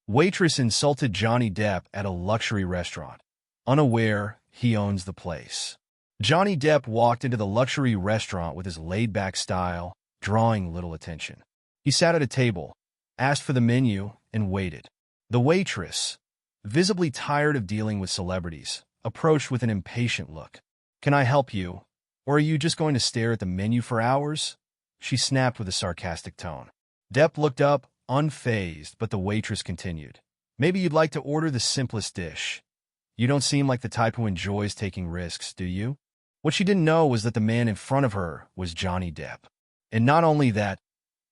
Waitress insulted Johnny Depp at a luxury restaurant, unaware he owns the place. Johnny Depp walked into the luxury restaurant with his laid-back style, drawing little attention. He sat at a table, asked for the menu, and waited. The waitress, visibly tired of dealing with celebrities, approached with an impatient look. "Can I help you? Or are you just going to stare at the menu for hours?" she snapped with a sarcastic tone. Depp looked up, unfazed, but the waitress continued. "Maybe you'd like to order the simplest dish. You don't seem like the type who enjoys taking risks, do you?" What she didn't know was that the man in front of her was Johnny Depp. And not only that,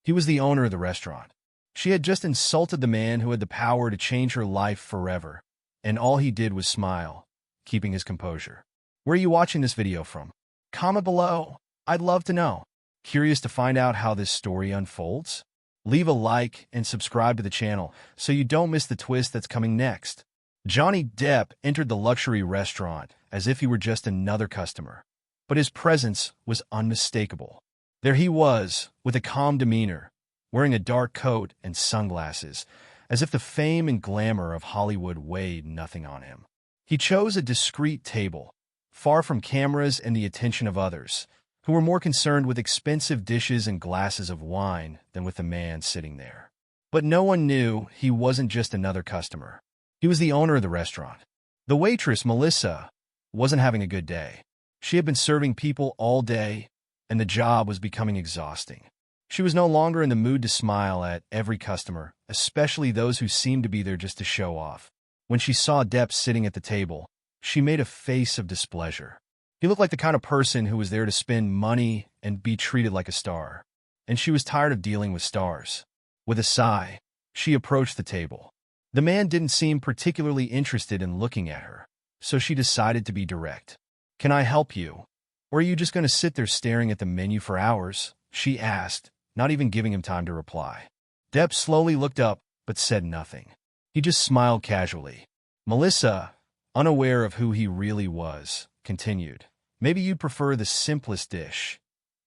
he was the owner of the restaurant. She had just insulted the man who had the power to change her life forever, and all he did was smile, keeping his composure. Where are you watching this video from? Comment below. I'd love to know. Curious to find out how this story unfolds? Leave a like and subscribe to the channel so you don't miss the twist that's coming next. Johnny Depp entered the luxury restaurant as if he were just another customer, but his presence was unmistakable. There he was, with a calm demeanor, wearing a dark coat and sunglasses, as if the fame and glamour of Hollywood weighed nothing on him. He chose a discreet table, far from cameras and the attention of others, who were more concerned with expensive dishes and glasses of wine than with the man sitting there. But no one knew he wasn't just another customer. He was the owner of the restaurant. The waitress, Melissa, wasn't having a good day. She had been serving people all day, and the job was becoming exhausting. She was no longer in the mood to smile at every customer, especially those who seemed to be there just to show off. When she saw Depp sitting at the table, she made a face of displeasure. He looked like the kind of person who was there to spend money and be treated like a star, and she was tired of dealing with stars. With a sigh, she approached the table. The man didn't seem particularly interested in looking at her, so she decided to be direct. "Can I help you? Or are you just going to sit there staring at the menu for hours?" she asked, not even giving him time to reply. Depp slowly looked up, but said nothing. He just smiled casually. Melissa, unaware of who he really was, continued. "Maybe you'd prefer the simplest dish.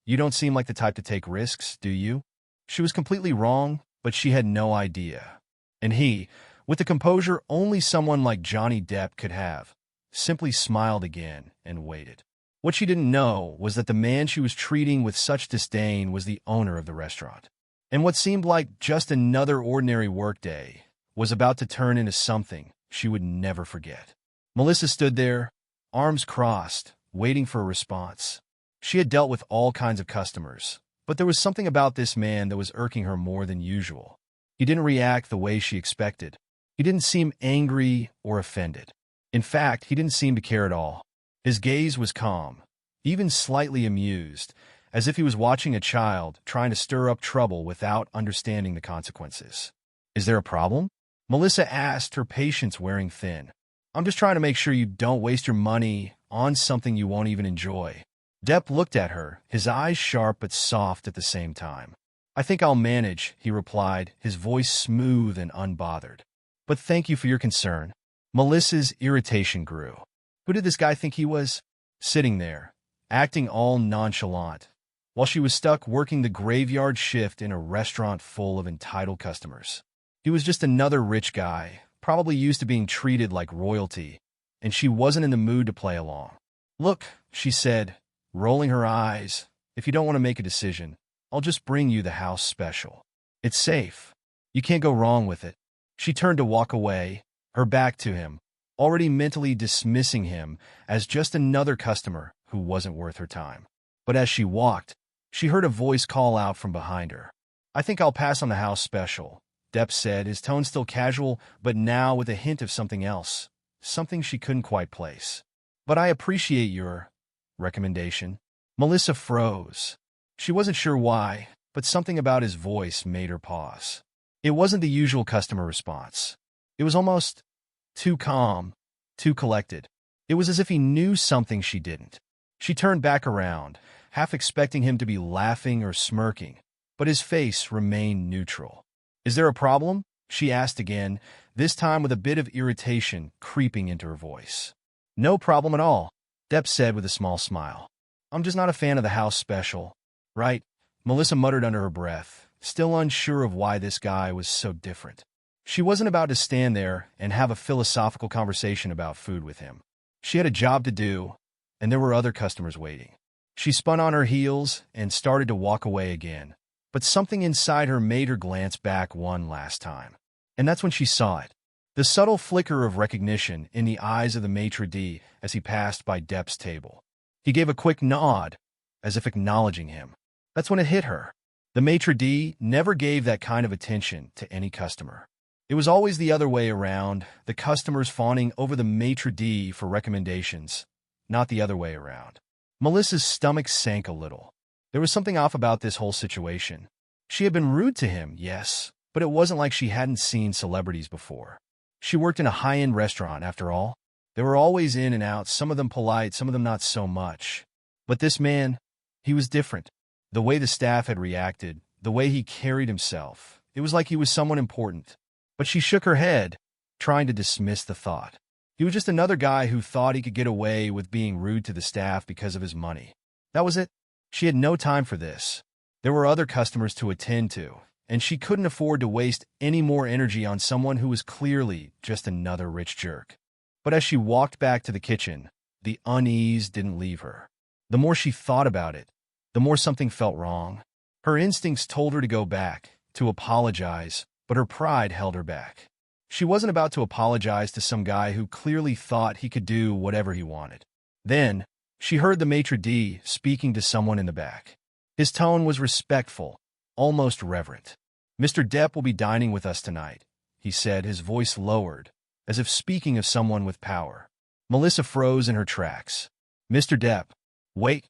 You don't seem like the type to take risks, do you?" She was completely wrong, but she had no idea. And he, with the composure only someone like Johnny Depp could have, simply smiled again and waited. What she didn't know was that the man she was treating with such disdain was the owner of the restaurant. And what seemed like just another ordinary workday was about to turn into something she would never forget. Melissa stood there, arms crossed, waiting for a response. She had dealt with all kinds of customers, but there was something about this man that was irking her more than usual. He didn't react the way she expected. He didn't seem angry or offended. In fact, he didn't seem to care at all. His gaze was calm, even slightly amused, as if he was watching a child trying to stir up trouble without understanding the consequences. "Is there a problem?" Melissa asked, her patience wearing thin. "I'm just trying to make sure you don't waste your money on something you won't even enjoy." Depp looked at her, his eyes sharp but soft at the same time. "I think I'll manage," he replied, his voice smooth and unbothered. "But thank you for your concern." Melissa's irritation grew. Who did this guy think he was? Sitting there, acting all nonchalant, while she was stuck working the graveyard shift in a restaurant full of entitled customers. He was just another rich guy, probably used to being treated like royalty, and she wasn't in the mood to play along. "Look," she said, rolling her eyes, "if you don't want to make a decision, I'll just bring you the house special. It's safe. You can't go wrong with it." She turned to walk away, her back to him, already mentally dismissing him as just another customer who wasn't worth her time. But as she walked, she heard a voice call out from behind her. "I think I'll pass on the house special," Depp said, his tone still casual, but now with a hint of something else, something she couldn't quite place. "But I appreciate your recommendation." Melissa froze. She wasn't sure why, but something about his voice made her pause. It wasn't the usual customer response. It was almost too calm, too collected. It was as if he knew something she didn't. She turned back around, half expecting him to be laughing or smirking, but his face remained neutral. "Is there a problem?" she asked again, this time with a bit of irritation creeping into her voice. "No problem at all," Depp said with a small smile. "I'm just not a fan of the house special." "Right," Melissa muttered under her breath, still unsure of why this guy was so different. She wasn't about to stand there and have a philosophical conversation about food with him. She had a job to do, and there were other customers waiting. She spun on her heels and started to walk away again, but something inside her made her glance back one last time. And that's when she saw it. The subtle flicker of recognition in the eyes of the maitre d' as he passed by Depp's table. He gave a quick nod, as if acknowledging him. That's when it hit her. The maitre d' never gave that kind of attention to any customer. It was always the other way around, the customers fawning over the maitre d' for recommendations, not the other way around. Melissa's stomach sank a little. There was something off about this whole situation. She had been rude to him, yes, but it wasn't like she hadn't seen celebrities before. She worked in a high-end restaurant, after all. They were always in and out, some of them polite, some of them not so much. But this man, he was different. The way the staff had reacted, the way he carried himself, it was like he was someone important. But she shook her head, trying to dismiss the thought. He was just another guy who thought he could get away with being rude to the staff because of his money. That was it. She had no time for this. There were other customers to attend to, and she couldn't afford to waste any more energy on someone who was clearly just another rich jerk. But as she walked back to the kitchen, the unease didn't leave her. The more she thought about it, the more something felt wrong. Her instincts told her to go back, to apologize, but her pride held her back. She wasn't about to apologize to some guy who clearly thought he could do whatever he wanted. Then, she heard the maitre d' speaking to someone in the back. His tone was respectful, almost reverent. "Mr. Depp will be dining with us tonight," he said, his voice lowered, as if speaking of someone with power. Melissa froze in her tracks. "Mr. Depp? Wait,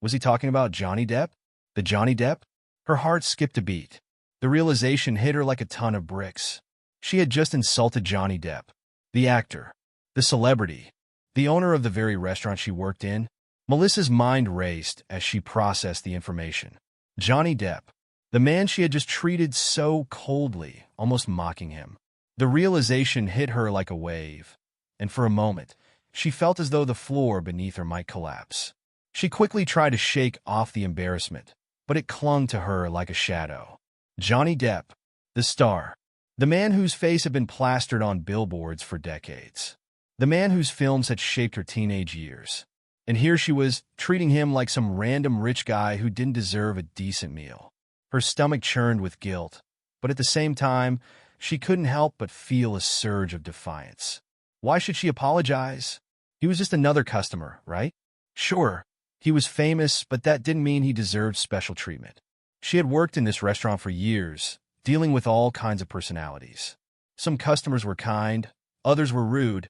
was he talking about Johnny Depp? The Johnny Depp?" Her heart skipped a beat. The realization hit her like a ton of bricks. She had just insulted Johnny Depp, the actor, the celebrity, the owner of the very restaurant she worked in. Melissa's mind raced as she processed the information. Johnny Depp, the man she had just treated so coldly, almost mocking him. The realization hit her like a wave, and for a moment, she felt as though the floor beneath her might collapse. She quickly tried to shake off the embarrassment, but it clung to her like a shadow. Johnny Depp, the star. The man whose face had been plastered on billboards for decades. The man whose films had shaped her teenage years. And here she was, treating him like some random rich guy who didn't deserve a decent meal. Her stomach churned with guilt, but at the same time, she couldn't help but feel a surge of defiance. Why should she apologize? He was just another customer, right? Sure, he was famous, but that didn't mean he deserved special treatment. She had worked in this restaurant for years, dealing with all kinds of personalities. Some customers were kind, others were rude,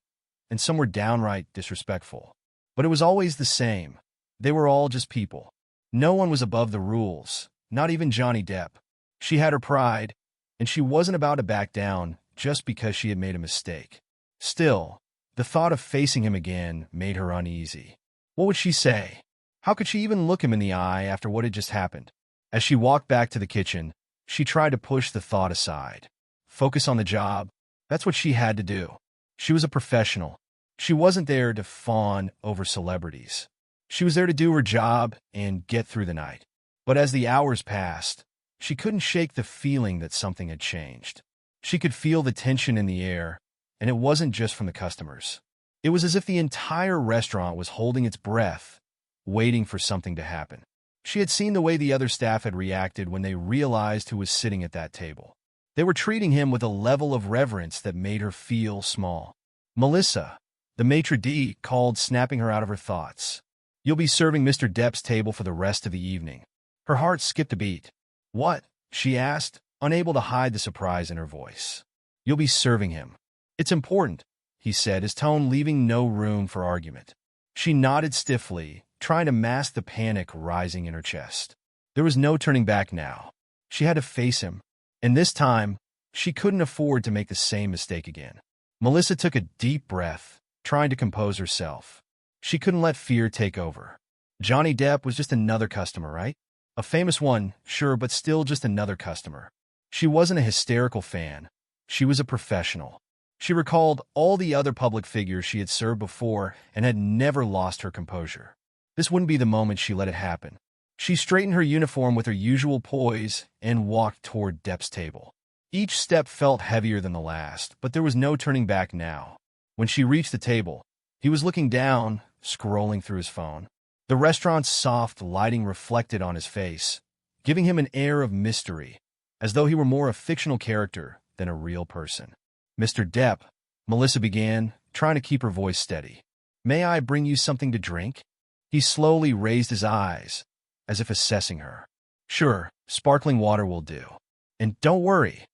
and some were downright disrespectful. But it was always the same. They were all just people. No one was above the rules, not even Johnny Depp. She had her pride, and she wasn't about to back down just because she had made a mistake. Still, the thought of facing him again made her uneasy. What would she say? How could she even look him in the eye after what had just happened? As she walked back to the kitchen, she tried to push the thought aside. Focus on the job. That's what she had to do. She was a professional. She wasn't there to fawn over celebrities. She was there to do her job and get through the night. But as the hours passed, she couldn't shake the feeling that something had changed. She could feel the tension in the air, and it wasn't just from the customers. It was as if the entire restaurant was holding its breath, waiting for something to happen. She had seen the way the other staff had reacted when they realized who was sitting at that table. They were treating him with a level of reverence that made her feel small. "Melissa," the maitre d' called, snapping her out of her thoughts. "You'll be serving Mr. Depp's table for the rest of the evening." Her heart skipped a beat. "What?" she asked, unable to hide the surprise in her voice. "You'll be serving him." "It's important," he said, his tone leaving no room for argument. She nodded stiffly, trying to mask the panic rising in her chest. There was no turning back now. She had to face him, and this time, she couldn't afford to make the same mistake again. Melissa took a deep breath, trying to compose herself. She couldn't let fear take over. Johnny Depp was just another customer, right? A famous one, sure, but still just another customer. She wasn't a hysterical fan. She was a professional. She recalled all the other public figures she had served before and had never lost her composure. This wouldn't be the moment she let it happen. She straightened her uniform with her usual poise and walked toward Depp's table. Each step felt heavier than the last, but there was no turning back now. When she reached the table, he was looking down, scrolling through his phone. The restaurant's soft lighting reflected on his face, giving him an air of mystery, as though he were more a fictional character than a real person. "Mr. Depp," Melissa began, trying to keep her voice steady. "May I bring you something to drink?" He slowly raised his eyes, as if assessing her. "Sure, sparkling water will do. And don't worry,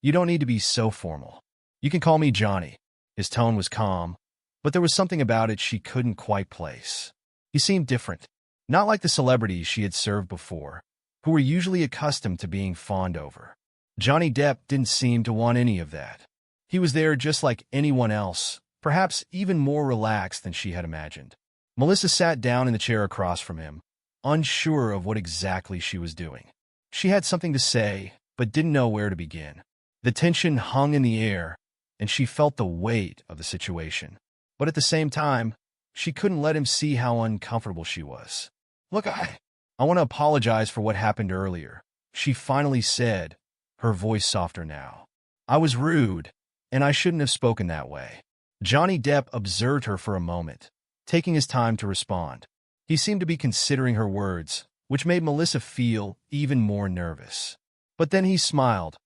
you don't need to be so formal. You can call me Johnny." His tone was calm, but there was something about it she couldn't quite place. He seemed different, not like the celebrities she had served before, who were usually accustomed to being fawned over. Johnny Depp didn't seem to want any of that. He was there just like anyone else, perhaps even more relaxed than she had imagined. Melissa sat down in the chair across from him, unsure of what exactly she was doing. She had something to say, but didn't know where to begin. The tension hung in the air, and she felt the weight of the situation. But at the same time, she couldn't let him see how uncomfortable she was. "Look, I want to apologize for what happened earlier," she finally said, her voice softer now. "I was rude, and I shouldn't have spoken that way." Johnny Depp observed her for a moment, taking his time to respond. He seemed to be considering her words, which made Melissa feel even more nervous. But then he smiled,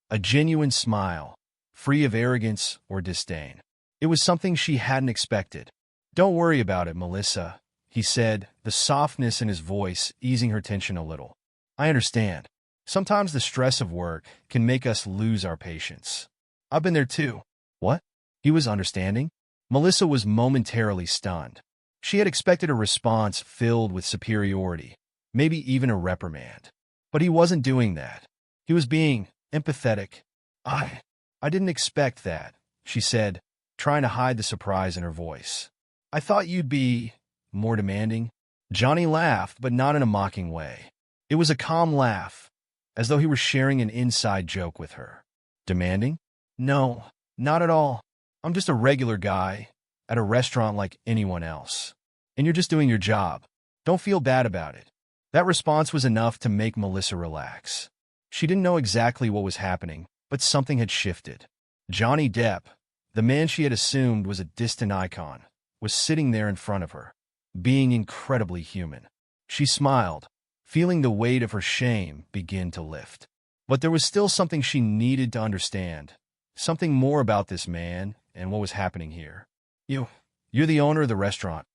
a genuine smile, free of arrogance or disdain. It was something she hadn't expected. "Don't worry about it, Melissa," he said, the softness in his voice easing her tension a little. "I understand. Sometimes the stress of work can make us lose our patience. I've been there too." "What?" He was understanding. Melissa was momentarily stunned. She had expected a response filled with superiority, maybe even a reprimand. But he wasn't doing that. He was being empathetic. I didn't expect that," she said, trying to hide the surprise in her voice. "I thought you'd be more demanding." Johnny laughed, but not in a mocking way. It was a calm laugh, as though he were sharing an inside joke with her. "Demanding? No, not at all. I'm just a regular guy at a restaurant like anyone else. And you're just doing your job. Don't feel bad about it." That response was enough to make Melissa relax. She didn't know exactly what was happening, but something had shifted. Johnny Depp, the man she had assumed was a distant icon, was sitting there in front of her, being incredibly human. She smiled, feeling the weight of her shame begin to lift. But there was still something she needed to understand, something more about this man and what was happening here. You're the owner of the restaurant,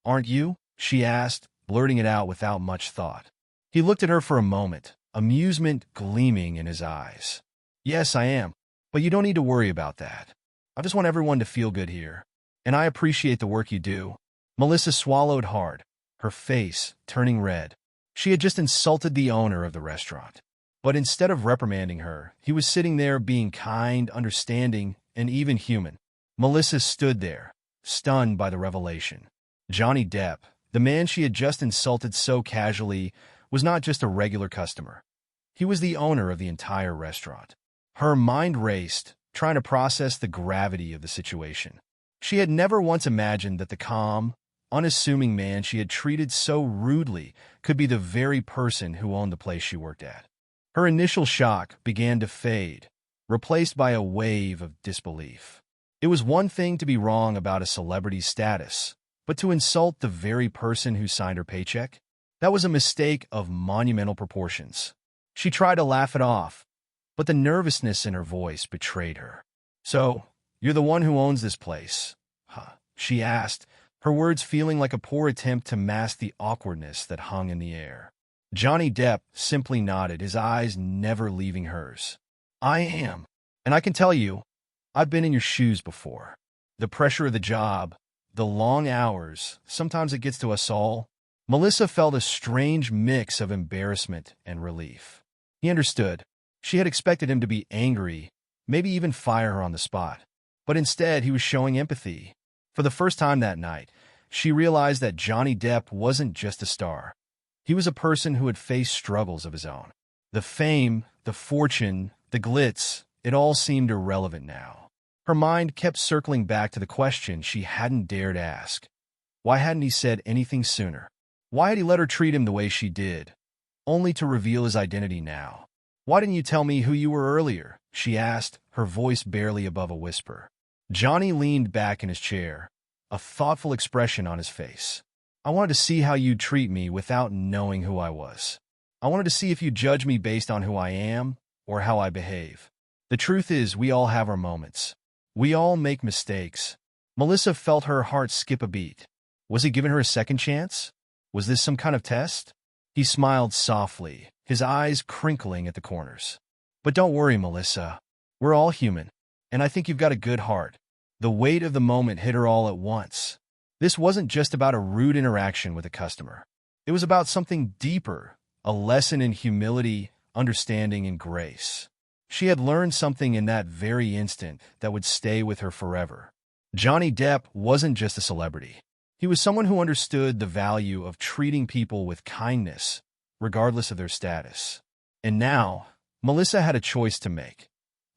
aren't you?" she asked, blurting it out without much thought. He looked at her for a moment, amusement gleaming in his eyes. "Yes, I am, but you don't need to worry about that. I just want everyone to feel good here, and I appreciate the work you do." Melissa swallowed hard, her face turning red. She had just insulted the owner of the restaurant. But instead of reprimanding her, he was sitting there being kind, understanding, and even human. Melissa stood there, stunned by the revelation. Johnny Depp, the man she had just insulted so casually, was not just a regular customer. He was the owner of the entire restaurant. Her mind raced, trying to process the gravity of the situation. She had never once imagined that the calm, unassuming man she had treated so rudely could be the very person who owned the place she worked at. Her initial shock began to fade, replaced by a wave of disbelief. It was one thing to be wrong about a celebrity's status, but to insult the very person who signed her paycheck? That was a mistake of monumental proportions. She tried to laugh it off, but the nervousness in her voice betrayed her. "So, you're the one who owns this place?" she asked, her words feeling like a poor attempt to mask the awkwardness that hung in the air. Johnny Depp simply nodded, his eyes never leaving hers. "I am. And I can tell you, I've been in your shoes before. The pressure of the job, the long hours, sometimes it gets to us all." Melissa felt a strange mix of embarrassment and relief. He understood. She had expected him to be angry, maybe even fire her on the spot. But instead, he was showing empathy. For the first time that night, she realized that Johnny Depp wasn't just a star. He was a person who had faced struggles of his own. The fame, the fortune, the glitz, it all seemed irrelevant now. Her mind kept circling back to the question she hadn't dared ask. Why hadn't he said anything sooner? Why had he let her treat him the way she did, only to reveal his identity now? "Why didn't you tell me who you were earlier?" she asked, her voice barely above a whisper. Johnny leaned back in his chair, a thoughtful expression on his face. I wanted to see how you'd treat me without knowing who I was. I wanted to see if you'd judge me based on who I am or how I behave. The truth is, we all have our moments. We all make mistakes. Melissa felt her heart skip a beat. Was he giving her a second chance? Was this some kind of test? He smiled softly, his eyes crinkling at the corners. But don't worry, Melissa. We're all human, and I think you've got a good heart. The weight of the moment hit her all at once. This wasn't just about a rude interaction with a customer. It was about something deeper, a lesson in humility, understanding, and grace. She had learned something in that very instant that would stay with her forever. Johnny Depp wasn't just a celebrity. He was someone who understood the value of treating people with kindness, regardless of their status. And now, Melissa had a choice to make.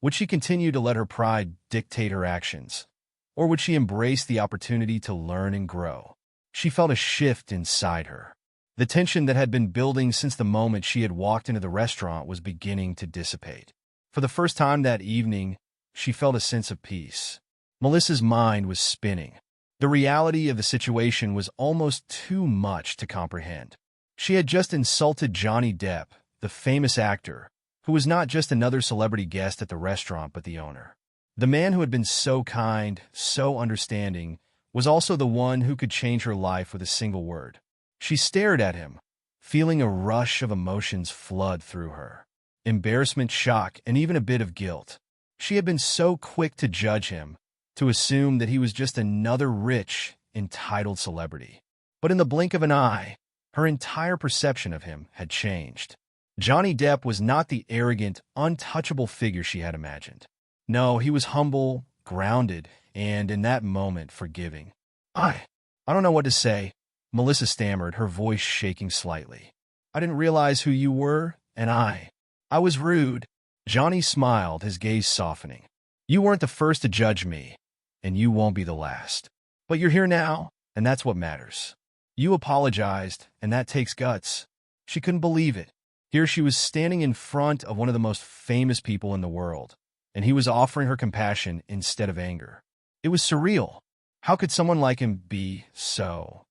Would she continue to let her pride dictate her actions? Or would she embrace the opportunity to learn and grow? She felt a shift inside her. The tension that had been building since the moment she had walked into the restaurant was beginning to dissipate. For the first time that evening, she felt a sense of peace. Melissa's mind was spinning. The reality of the situation was almost too much to comprehend. She had just insulted Johnny Depp, the famous actor, who was not just another celebrity guest at the restaurant but the owner. The man who had been so kind, so understanding, was also the one who could change her life with a single word. She stared at him, feeling a rush of emotions flood through her. Embarrassment, shock, and even a bit of guilt. She had been so quick to judge him, to assume that he was just another rich, entitled celebrity. But in the blink of an eye, her entire perception of him had changed. Johnny Depp was not the arrogant, untouchable figure she had imagined. No, he was humble, grounded, and in that moment, forgiving. I don't know what to say," Melissa stammered, her voice shaking slightly. "I didn't realize who you were, and I was rude." Johnny smiled, his gaze softening. "You weren't the first to judge me, and you won't be the last. But you're here now, and that's what matters. You apologized, and that takes guts." She couldn't believe it. Here she was standing in front of one of the most famous people in the world, and he was offering her compassion instead of anger. It was surreal. How could someone like him be so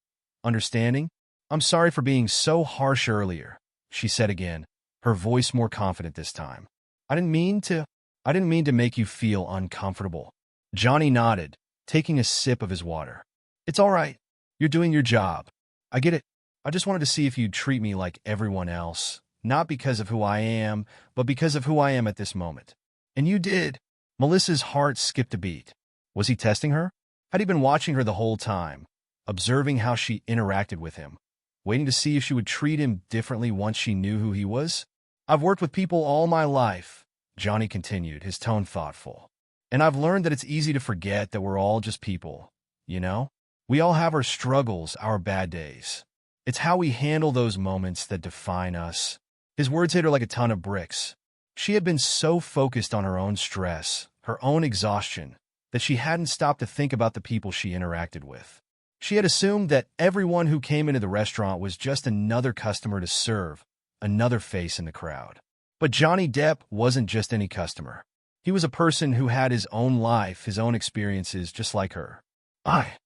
understanding? "I'm sorry for being so harsh earlier," she said again, her voice more confident this time. I didn't mean to make you feel uncomfortable." Johnny nodded, taking a sip of his water. "It's all right. You're doing your job. I get it. I just wanted to see if you'd treat me like everyone else, not because of who I am, but because of who I am at this moment. And you did." Melissa's heart skipped a beat. Was he testing her? Had he been watching her the whole time, observing how she interacted with him, waiting to see if she would treat him differently once she knew who he was? "I've worked with people all my life," Johnny continued, his tone thoughtful. "And I've learned that it's easy to forget that we're all just people, you know? We all have our struggles, our bad days. It's how we handle those moments that define us." His words hit her like a ton of bricks. She had been so focused on her own stress, her own exhaustion, that she hadn't stopped to think about the people she interacted with. She had assumed that everyone who came into the restaurant was just another customer to serve, another face in the crowd. But Johnny Depp wasn't just any customer. He was a person who had his own life, his own experiences, just like her. I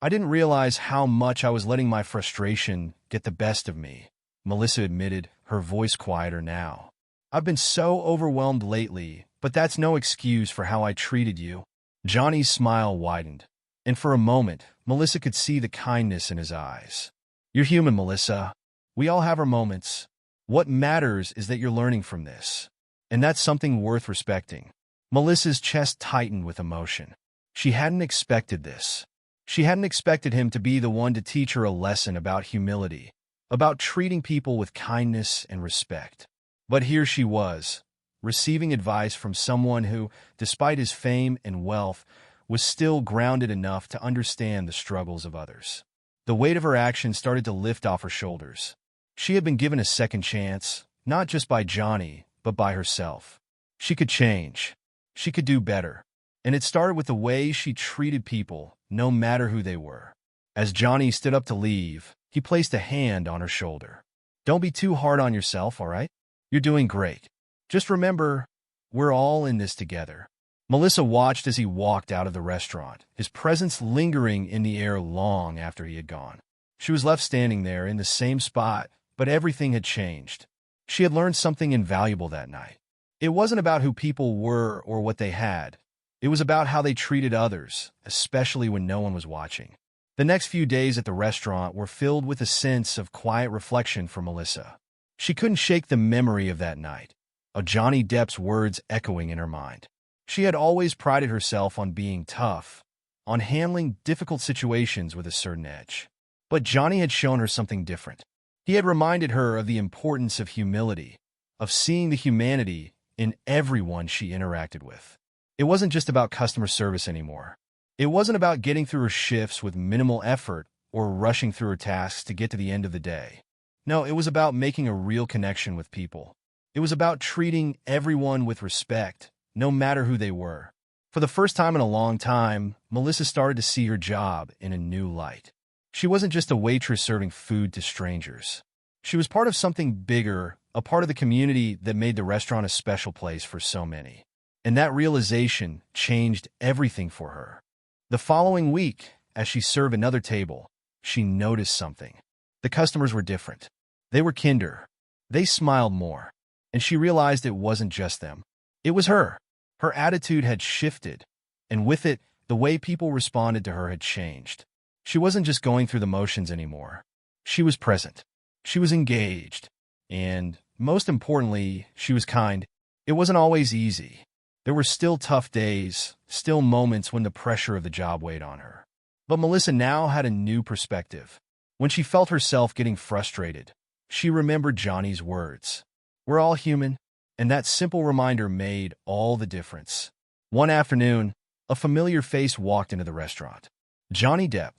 didn't realize how much I was letting my frustration get the best of me," Melissa admitted, her voice quieter now. "I've been so overwhelmed lately, but that's no excuse for how I treated you." Johnny's smile widened, and for a moment, Melissa could see the kindness in his eyes. "You're human, Melissa. We all have our moments. What matters is that you're learning from this. And that's something worth respecting." Melissa's chest tightened with emotion. She hadn't expected this. She hadn't expected him to be the one to teach her a lesson about humility, about treating people with kindness and respect. But here she was, receiving advice from someone who, despite his fame and wealth, was still grounded enough to understand the struggles of others. The weight of her actions started to lift off her shoulders. She had been given a second chance, not just by Johnny, but by herself. She could change. She could do better. And it started with the way she treated people, no matter who they were. As Johnny stood up to leave, he placed a hand on her shoulder. "Don't be too hard on yourself, all right? You're doing great. Just remember, We're all in this together. Melissa watched as he walked out of the restaurant, his presence lingering in the air long after he had gone. She was left standing there in the same spot, but everything had changed. She had learned something invaluable that night. It wasn't about who people were or what they had. It was about how they treated others, especially when no one was watching. The next few days at the restaurant were filled with a sense of quiet reflection for Melissa. She couldn't shake the memory of that night, of Johnny Depp's words echoing in her mind. She had always prided herself on being tough, on handling difficult situations with a certain edge. But Johnny had shown her something different. He had reminded her of the importance of humility, of seeing the humanity in everyone she interacted with. It wasn't just about customer service anymore. It wasn't about getting through her shifts with minimal effort or rushing through her tasks to get to the end of the day. No, it was about making a real connection with people. It was about treating everyone with respect, no matter who they were. For the first time in a long time, Melissa started to see her job in a new light. She wasn't just a waitress serving food to strangers. She was part of something bigger, a part of the community that made the restaurant a special place for so many. And that realization changed everything for her. The following week, as she served another table, she noticed something. The customers were different. They were kinder. They smiled more. And she realized it wasn't just them. It was her. Her attitude had shifted, and with it, the way people responded to her had changed. She wasn't just going through the motions anymore. She was present. She was engaged. And, most importantly, she was kind. It wasn't always easy. There were still tough days, still moments when the pressure of the job weighed on her. But Melissa now had a new perspective. When she felt herself getting frustrated, she remembered Johnny's words. We're all human, and that simple reminder made all the difference. One afternoon, a familiar face walked into the restaurant. Johnny Depp.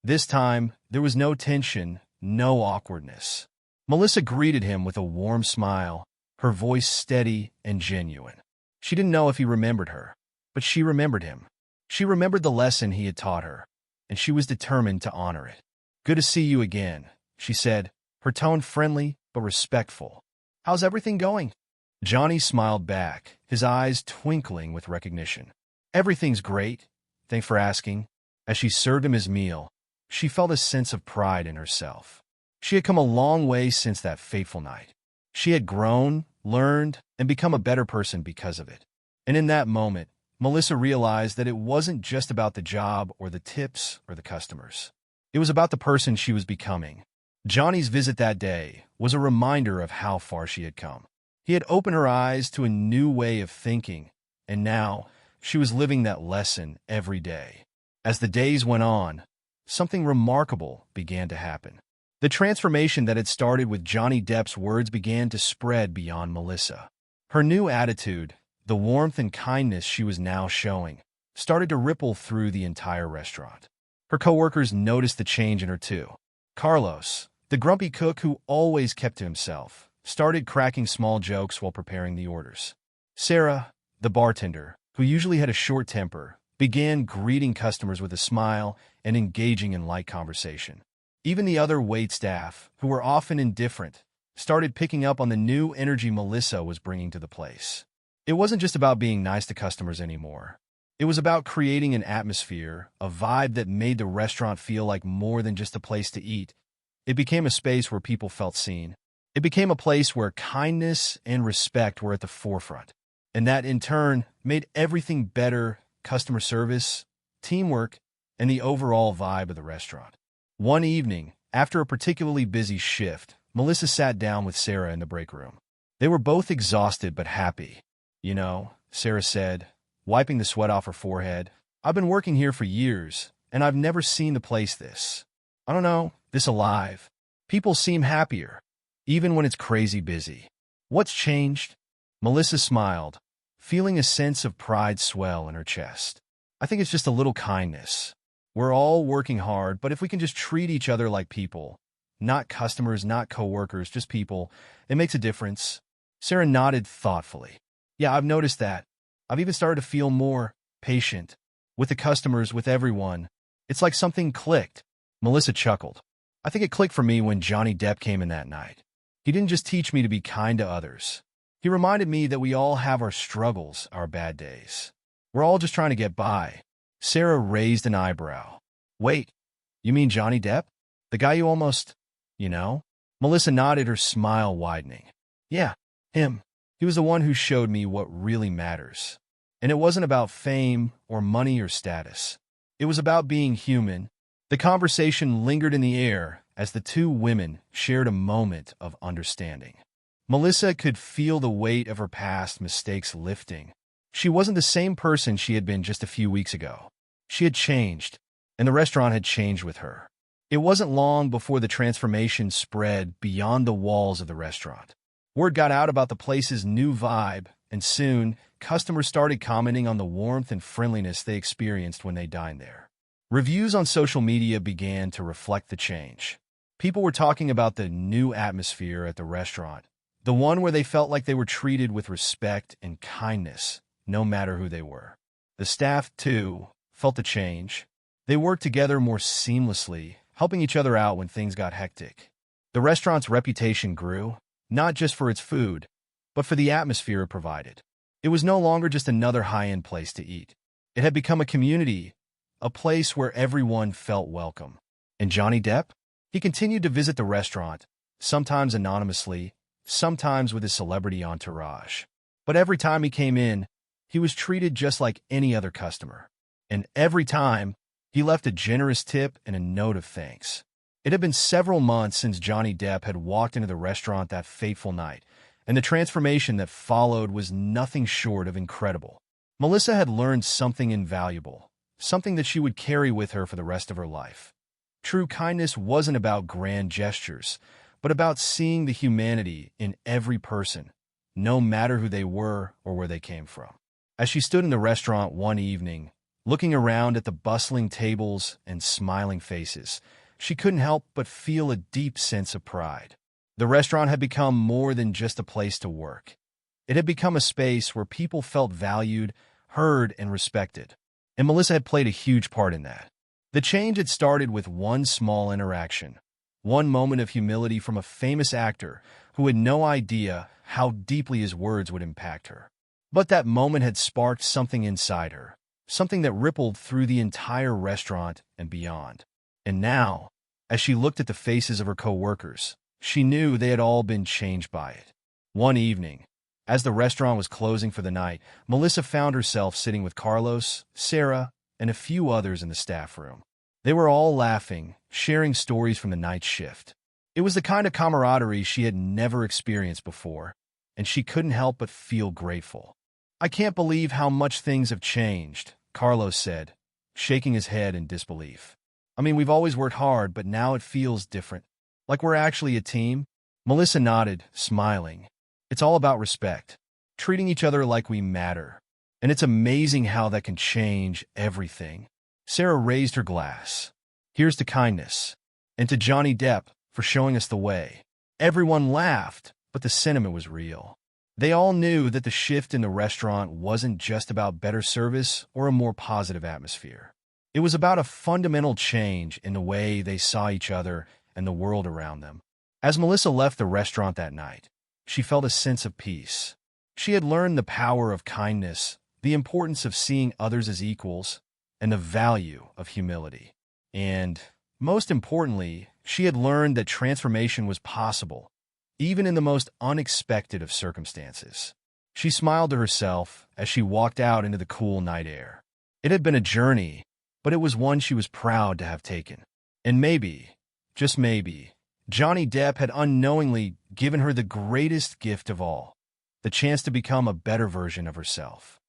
This time, there was no tension, no awkwardness. Melissa greeted him with a warm smile, her voice steady and genuine. She didn't know if he remembered her, but she remembered him. She remembered the lesson he had taught her, and she was determined to honor it. Good to see you again, she said, her tone friendly but respectful. How's everything going? Johnny smiled back, his eyes twinkling with recognition. Everything's great. Thanks for asking. As she served him his meal, she felt a sense of pride in herself. She had come a long way since that fateful night. She had grown, learned, and become a better person because of it. And in that moment, Melissa realized that it wasn't just about the job or the tips or the customers. It was about the person she was becoming. Johnny's visit that day was a reminder of how far she had come. He had opened her eyes to a new way of thinking, and now she was living that lesson every day. As the days went on, something remarkable began to happen. The transformation that had started with Johnny Depp's words began to spread beyond Melissa. Her new attitude, the warmth and kindness she was now showing, started to ripple through the entire restaurant. Her coworkers noticed the change in her too. Carlos, the grumpy cook who always kept to himself, started cracking small jokes while preparing the orders. Sarah, the bartender, who usually had a short temper, began greeting customers with a smile and engaging in light conversation. Even the other waitstaff, who were often indifferent, started picking up on the new energy Melissa was bringing to the place. It wasn't just about being nice to customers anymore. It was about creating an atmosphere, a vibe that made the restaurant feel like more than just a place to eat. It became a space where people felt seen. It became a place where kindness and respect were at the forefront. And that, in turn, made everything better: customer service, teamwork, and the overall vibe of the restaurant. One evening, after a particularly busy shift, Melissa sat down with Sarah in the break room. They were both exhausted but happy. You know, Sarah said, wiping the sweat off her forehead, I've been working here for years, and I've never seen the place this, I don't know, this alive. People seem happier, even when it's crazy busy. What's changed? Melissa smiled, feeling a sense of pride swell in her chest. I think it's just a little kindness. We're all working hard, but if we can just treat each other like people, not customers, not coworkers, just people, it makes a difference. Sarah nodded thoughtfully. Yeah, I've noticed that. I've even started to feel more patient with the customers, with everyone. It's like something clicked. Melissa chuckled. I think it clicked for me when Johnny Depp came in that night. He didn't just teach me to be kind to others. He reminded me that we all have our struggles, our bad days. We're all just trying to get by. Sarah raised an eyebrow. Wait, you mean Johnny Depp? The guy you almost, you know? Melissa nodded, her smile widening. Yeah, him. He was the one who showed me what really matters. And it wasn't about fame or money or status. It was about being human. The conversation lingered in the air as the two women shared a moment of understanding. Melissa could feel the weight of her past mistakes lifting. She wasn't the same person she had been just a few weeks ago. She had changed, and the restaurant had changed with her. It wasn't long before the transformation spread beyond the walls of the restaurant. Word got out about the place's new vibe, and soon, customers started commenting on the warmth and friendliness they experienced when they dined there. Reviews on social media began to reflect the change. People were talking about the new atmosphere at the restaurant, the one where they felt like they were treated with respect and kindness, no matter who they were. The staff, too, felt the change. They worked together more seamlessly, helping each other out when things got hectic. The restaurant's reputation grew, not just for its food, but for the atmosphere it provided. It was no longer just another high-end place to eat. It had become a community, a place where everyone felt welcome. And Johnny Depp? He continued to visit the restaurant, sometimes anonymously, sometimes with his celebrity entourage. But every time he came in, he was treated just like any other customer. And every time, he left a generous tip and a note of thanks. It had been several months since Johnny Depp had walked into the restaurant that fateful night, and the transformation that followed was nothing short of incredible. Melissa had learned something invaluable, something that she would carry with her for the rest of her life. True kindness wasn't about grand gestures, but about seeing the humanity in every person, no matter who they were or where they came from. As she stood in the restaurant one evening, looking around at the bustling tables and smiling faces, she couldn't help but feel a deep sense of pride. The restaurant had become more than just a place to work. It had become a space where people felt valued, heard, and respected. And Melissa had played a huge part in that. The change had started with one small interaction, one moment of humility from a famous actor who had no idea how deeply his words would impact her. But that moment had sparked something inside her, something that rippled through the entire restaurant and beyond. And now, as she looked at the faces of her co-workers, she knew they had all been changed by it. One evening, as the restaurant was closing for the night, Melissa found herself sitting with Carlos, Sarah, and a few others in the staff room. They were all laughing, sharing stories from the night shift. It was the kind of camaraderie she had never experienced before, and she couldn't help but feel grateful. I can't believe how much things have changed, Carlos said, shaking his head in disbelief. I mean, we've always worked hard, but now it feels different. Like we're actually a team. Melissa nodded, smiling. It's all about respect, treating each other like we matter. And it's amazing how that can change everything. Sarah raised her glass. Here's to kindness. And to Johnny Depp for showing us the way. Everyone laughed, but the sentiment was real. They all knew that the shift in the restaurant wasn't just about better service or a more positive atmosphere. It was about a fundamental change in the way they saw each other and the world around them. As Melissa left the restaurant that night, she felt a sense of peace. She had learned the power of kindness, the importance of seeing others as equals, and the value of humility. And, most importantly, she had learned that transformation was possible, even in the most unexpected of circumstances. She smiled to herself as she walked out into the cool night air. It had been a journey, but it was one she was proud to have taken. And maybe, just maybe, Johnny Depp had unknowingly given her the greatest gift of all, the chance to become a better version of herself.